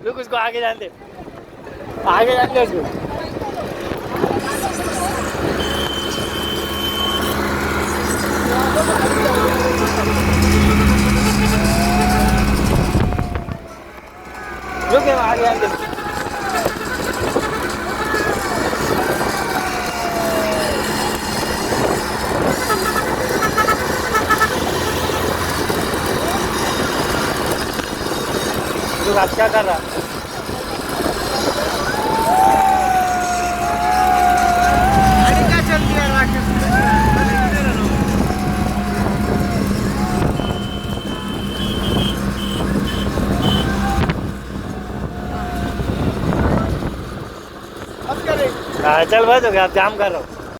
रुक उसको आगे जान दे, आगे जान दे उसको। रुक आगे जान दे। रुक आप क्या कर रहा? गाड़ी क्या चलती है राकेश? हाँ चल बस हो गया, आप जाम कर रहा हूँ।